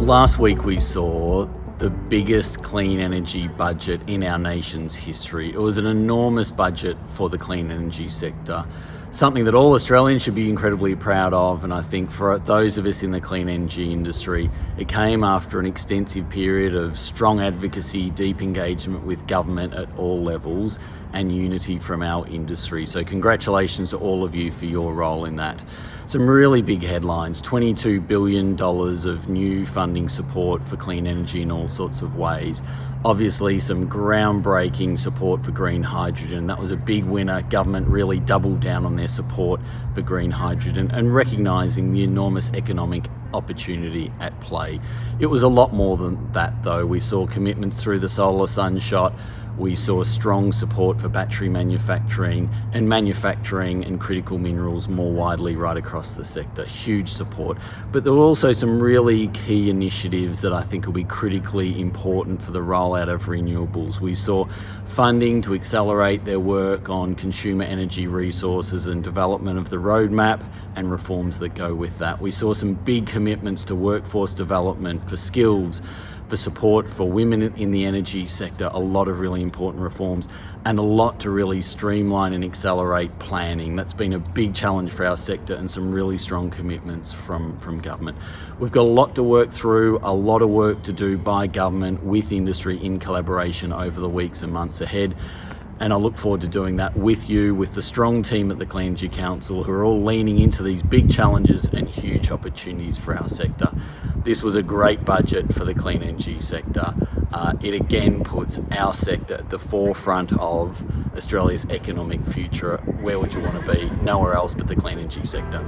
Last week we saw the biggest clean energy budget in our nation's history. It was an enormous budget for the clean energy sector, something that all Australians should be incredibly proud of. And I think for those of us in the clean energy industry, it came after an extensive period of strong advocacy, deep engagement with government at all levels, and unity from our industry. So congratulations to all of you for your role in that. Some really big headlines: $22 billion of new funding support for clean energy in all sorts of ways. Obviously some groundbreaking support for green hydrogen. That was a big winner. Government really doubled down on their support for green hydrogen and recognising the enormous economic opportunity at play. It was a lot more than that though. We saw commitments through the Solar Sunshot. We saw strong support for battery manufacturing and critical minerals more widely right across the sector. Huge support. But there were also some really key initiatives that I think will be critically important for the rollout of renewables. We saw funding to accelerate their work on consumer energy resources and development of the roadmap and reforms that go with that. We saw some big commitments to workforce development, for skills, for support for women in the energy sector, a lot of really important reforms, and a lot to really streamline and accelerate planning. That's been a big challenge for our sector, and some really strong commitments from government. We've got a lot to work through, a lot of work to do by government with industry in collaboration over the weeks and months ahead. And I look forward to doing that with you, with the strong team at the Clean Energy Council, who are all leaning into these big challenges and huge opportunities for our sector. This was a great budget for the clean energy sector. It again puts our sector at the forefront of Australia's economic future. Where would you want to be? Nowhere else but the clean energy sector.